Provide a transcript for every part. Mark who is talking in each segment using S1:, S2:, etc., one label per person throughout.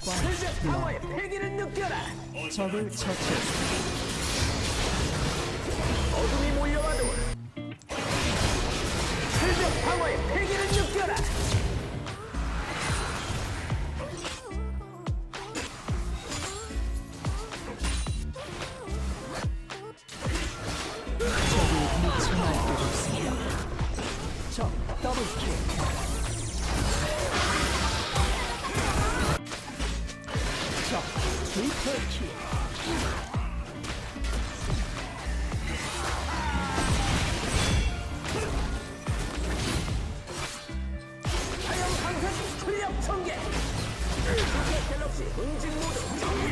S1: 철벽 방어의 패기를 느껴라.
S2: 적을 처치했습니다.
S1: 어둠이 몰려와도 철벽 방어의 패기를 느껴라.
S2: 적이 미쳐 날뛰고 있습니다. 적 더블킬. 적 트리플킬.
S1: 화염 방사 출력 전개. 적의 갤럭시 응징 모드 전개.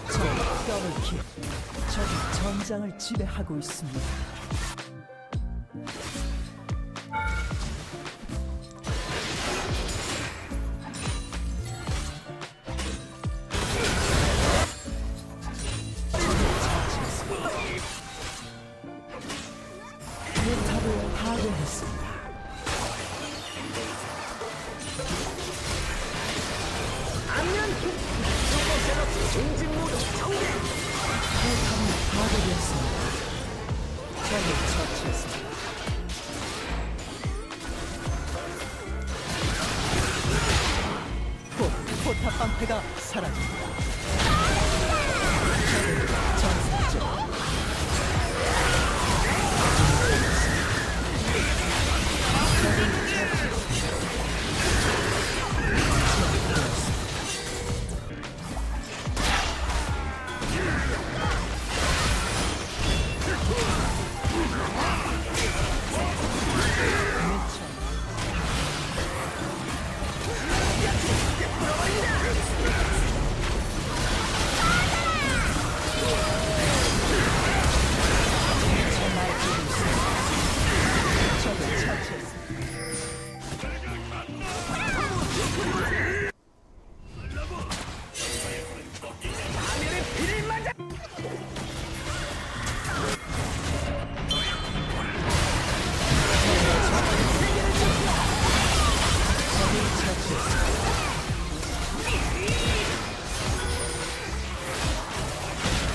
S2: 적 더블킬. 적이 전장을 지배하고 있습니다. 포탑을 파괴했습니다.
S1: 안면 슈퍼 갤럭시 응징 모드 전개.
S2: 포탑이 파괴되었습니다. 적을 처치했습니다. 곧 포탑 방패가 사라집니다. 적을 전사적. 적을 처치했습니다.
S1: 하늘의 비를 맞아.
S2: 적을 처치했습니다.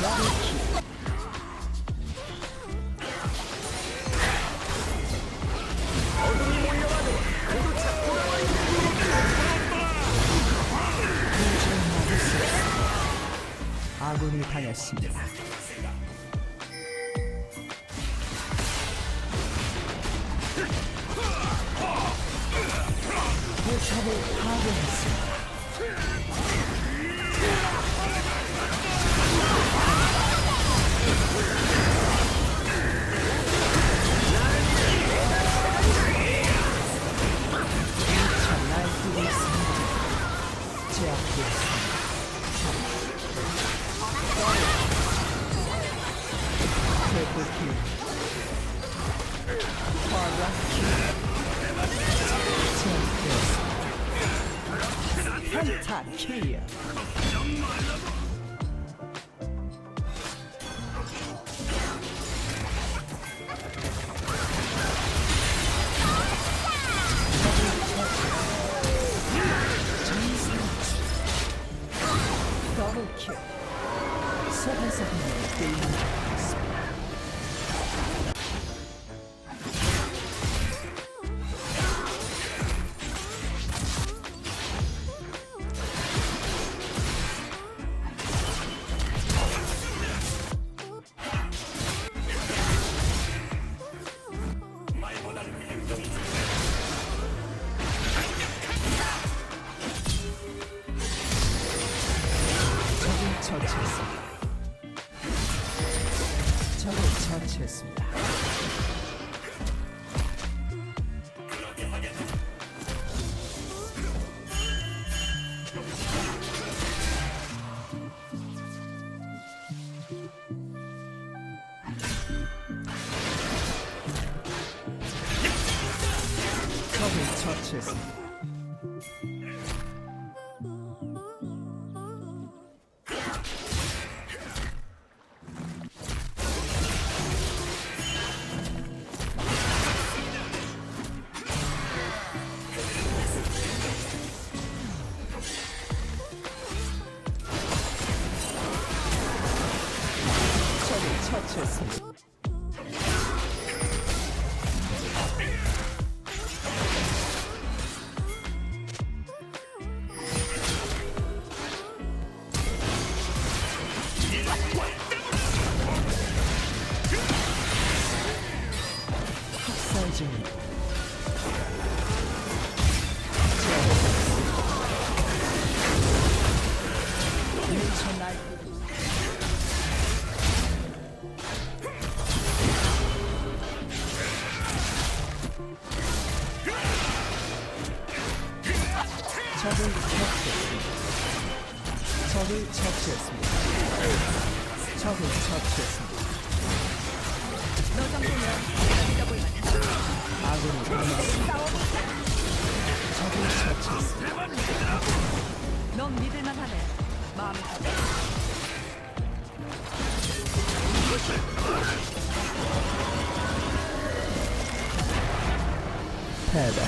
S2: 더블킬.
S1: 어둠이 몰려와도 그도차 돌아와있다.
S2: 아군이 당했습니다. 포탑을 파괴했습니다. 미쳐 날뛰고 있습니다. 제압되었습니다. 트리플킬. 쿼드라킬. 제압되었습니다. 펜타킬. 더블킬. 세상에 게임을 하겠습니다. 적을 처치했습니다. 적을 처치했습니다. 적을 처치했습니다. 처치했습니다. 학살 중입니다. 미쳐 날뛰고 적을 처치했습니다. 적을 처치했습니다. 적을 처치했습니다.
S3: 너 정도면 믿어볼 만하다.
S2: 아군이 당했습니다. 적을 처치했습니다.
S3: 넌 믿을만 하네. 마음에 들어.
S2: 패배.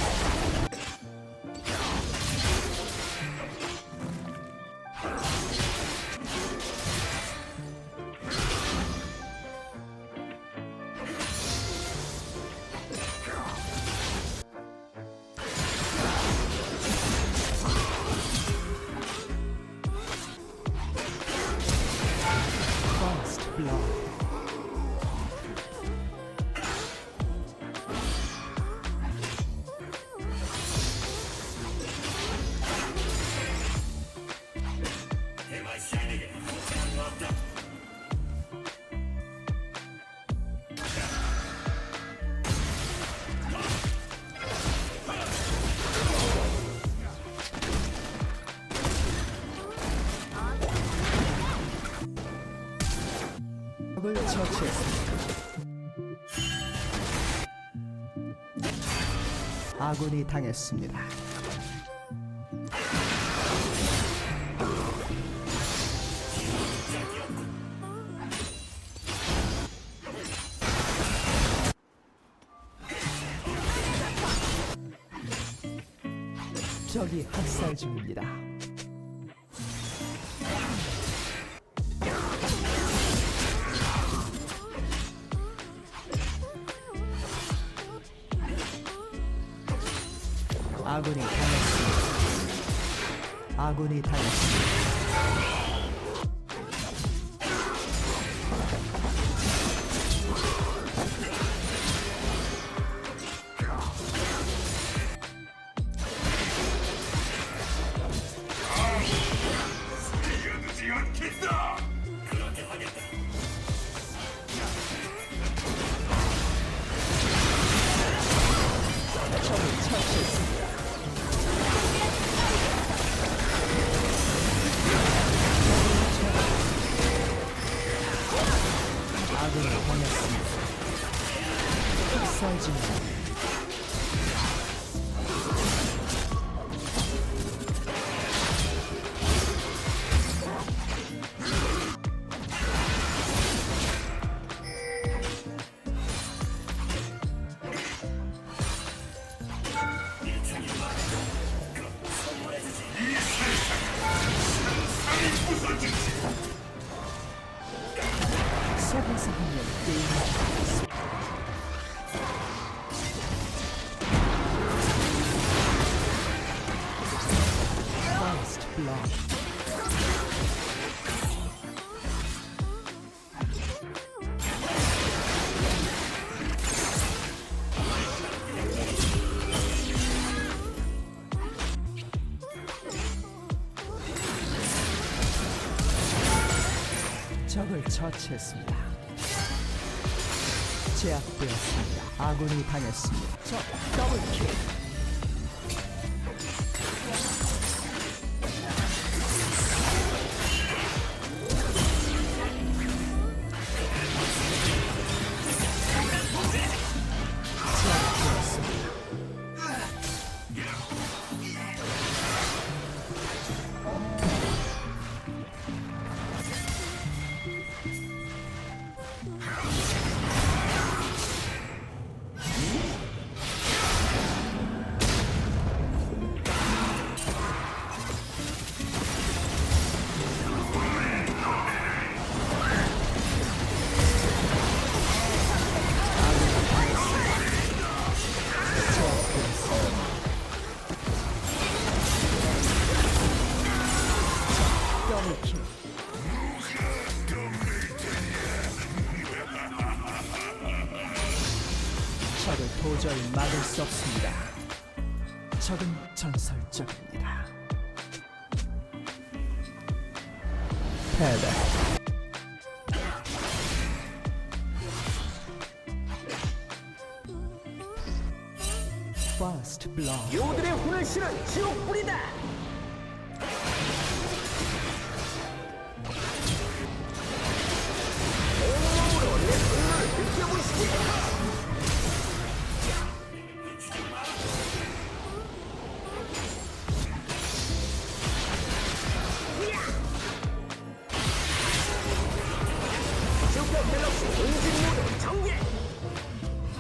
S2: First blood. 적을 처치했습니다. 아군이 당했습니다. 적이 학살 중입니다. 아군이 당했습니다. 아군이 당했습니다.
S1: 이겨두지 않겠다. 그렇게 하겠다.
S2: 적을 처치했습니다. 아군이 당했습니다. 학살 중입니다. 속에서 한명 게임을 하겠습니다. First blood. 적을 처치했습니다. 제압되었습니다. 아군이 당했습니다. 적 더블킬. 제압되었습니다. 막을 수 없습니다. 적은 전설적입니다. 패배. First blood.
S4: 요들의 혼을 실은 지옥불이다. 온몸으로 내 분노를 느껴보시지. 슈퍼 갤럭시 응집 모드 전개.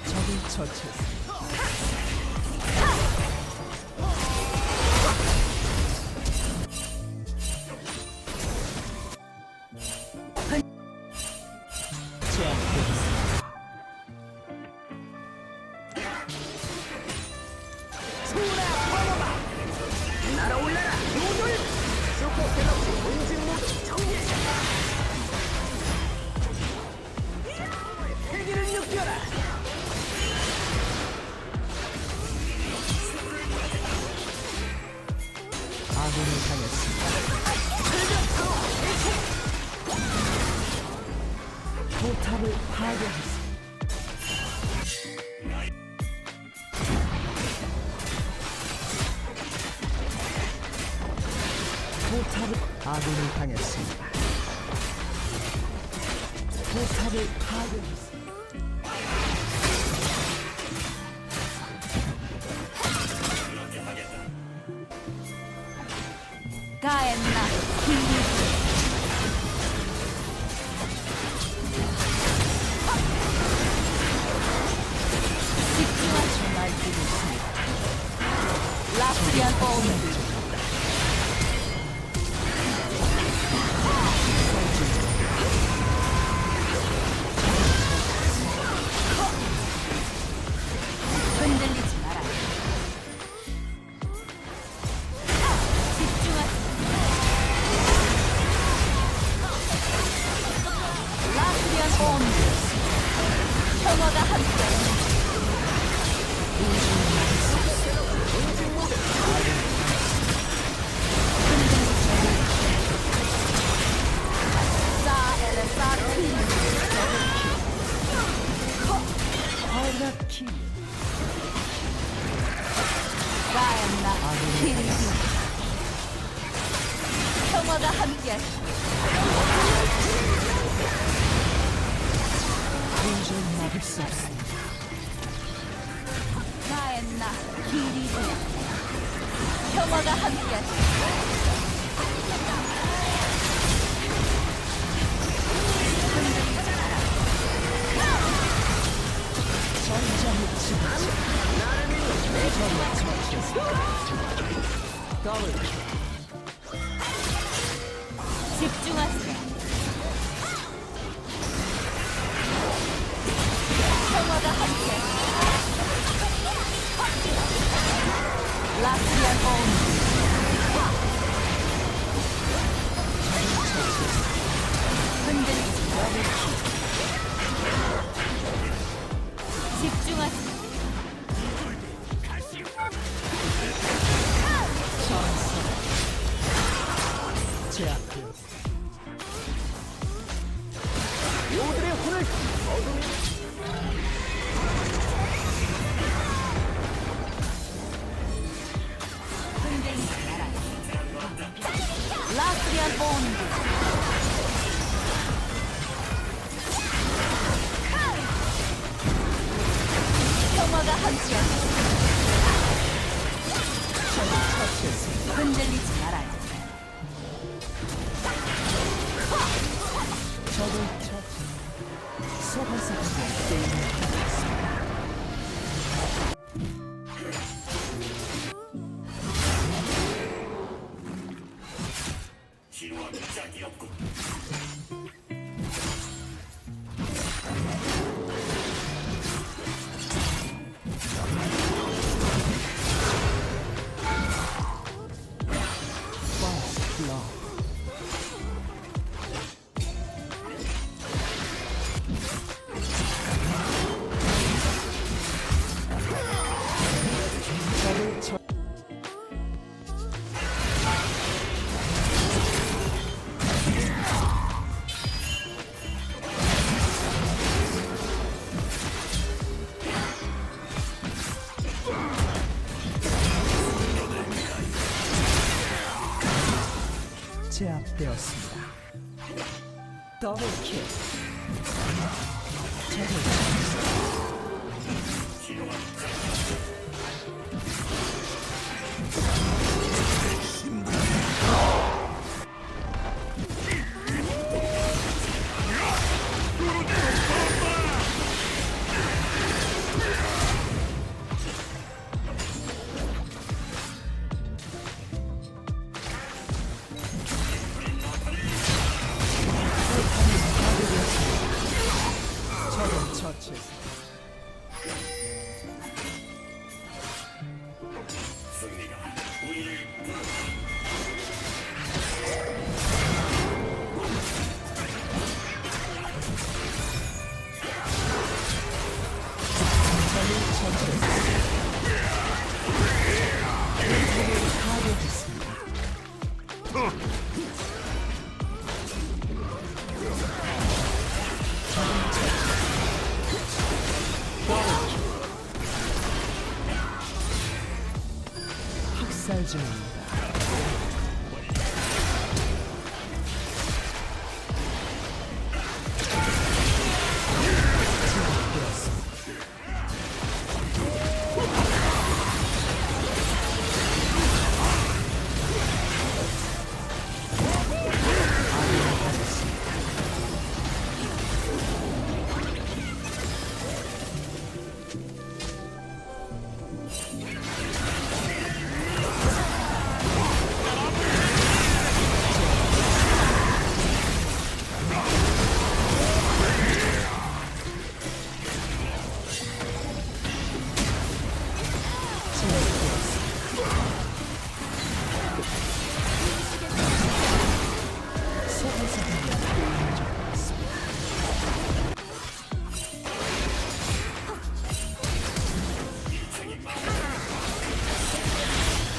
S2: 적을 처치했습니다. 제압되었습니다.
S4: 소라 파워바 날아올라라 요들. 슈퍼 갤럭시 응집 모드 전개. 세기를 느껴라.
S2: 아군을 당했습니다. 포탑을 파괴했습니다. 포탑을 아군을 당했습니다. 포탑을 파괴했습니다.
S3: 가엔나 힐리 집중하지 말고 있습니다. 라스리안 오면 흔들리지 마라. 집중하지. 라스리안 오면 평화가 함께.
S2: 활약키
S3: 가엔나 힐리 평화가 함께.
S2: 도저히 막을 수 없습니다.
S3: 가엔나 힐리 평화가 함께.
S2: 전장을 치우쳐 적을 처치했습니다. 더블
S3: 집중하세요. 평화가 함께. 라스리안 온 흔들리지 마라. 집중하세요.
S2: 제압되었습니다.
S4: 요들의 혼을 어둠이
S3: 흔들리지 마라. 라스리안 온 평화가 함께. 흔들리지 말아요.
S2: 적을 처치 소바사하게 게임을 하겠습니다.
S1: 지루하기 짝이 없군.
S2: First blood. 제압되었습니다. 더블킬. 적을 적을 처치했습니다.
S1: 승리가 우리를
S2: 적을 처치했습니다. 적을 파괴했습니다. 학살 중입니다. 제압되었습니다.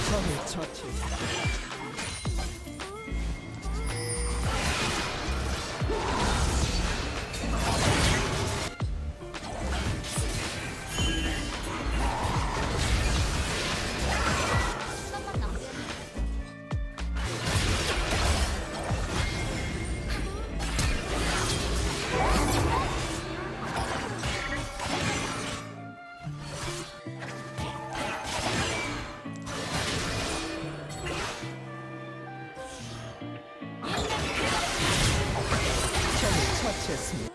S2: 적을 처치했습니다. 적을 처치했습니다.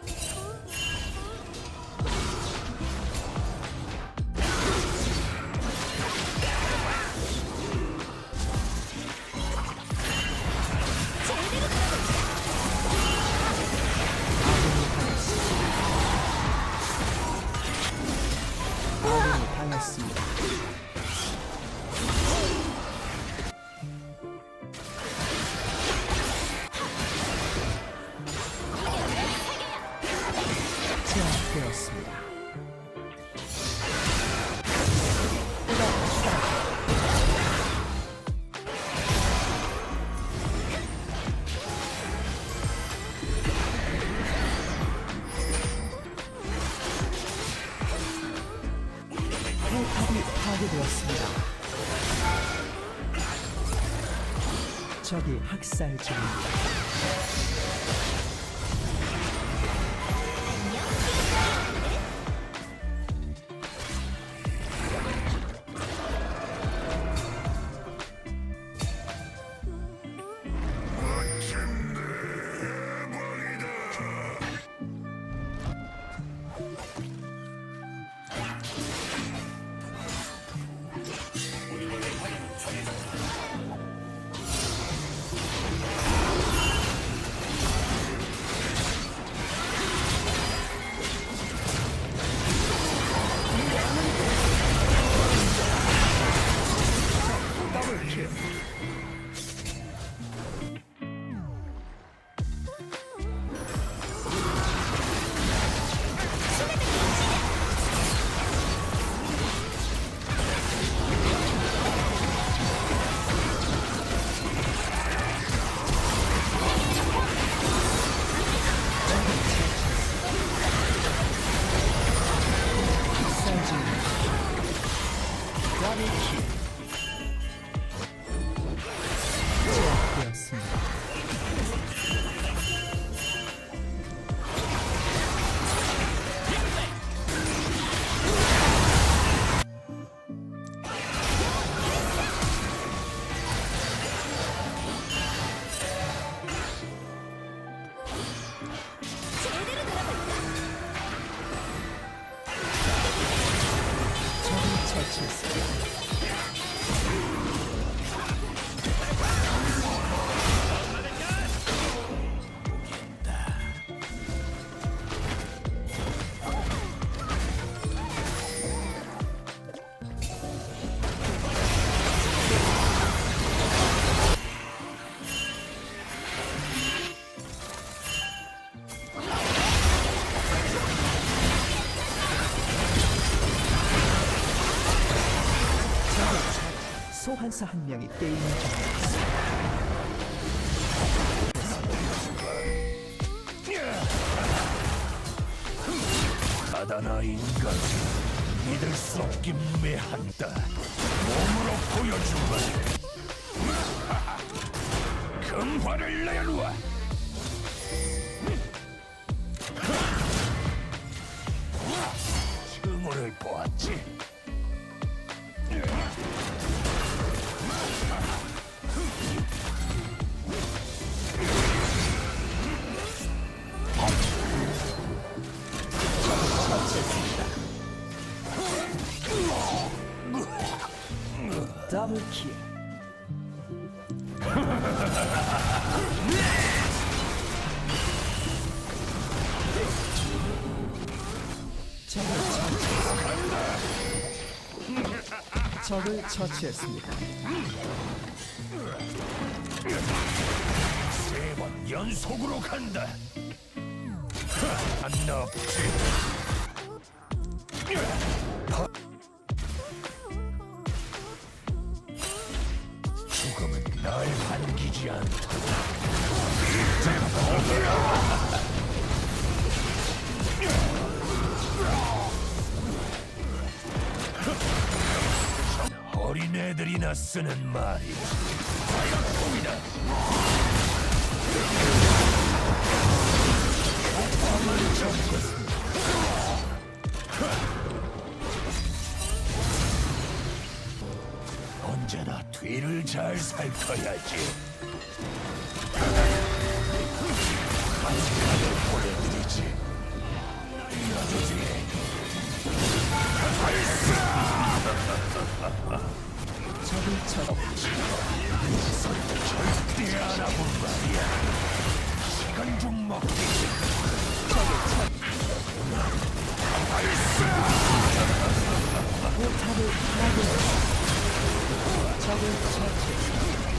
S2: 아군이 당했습니다. 제압되었습니다. 포탑이 파괴되었습니다. 적이 학살 중입니다. 더블킬. 학살 중입니다. 더블킬. 소환사 한 명이 게임을 종료했습니다.
S1: 바다나 인간 믿을 수 없기 무매한다. 몸으로 보여주마. 금화를 내놓아. 증오를 보았지.
S2: 더블 킬. 적을 처치했습니다.
S1: 세 번 연속으로 간다. 안 없지. 죽음은 날 반기지 않다. 어린애들이나 쓰는 말이 파이어통이다. 언제나 뒤를 잘 살펴야지. 한시간을 보내드리지. 이어주지.
S2: 적을 처치.
S1: 절대 안 하고 말이야. 시간 좀 먹기.
S2: 포탑을 파괴했습니다. 적을 처치했습니다.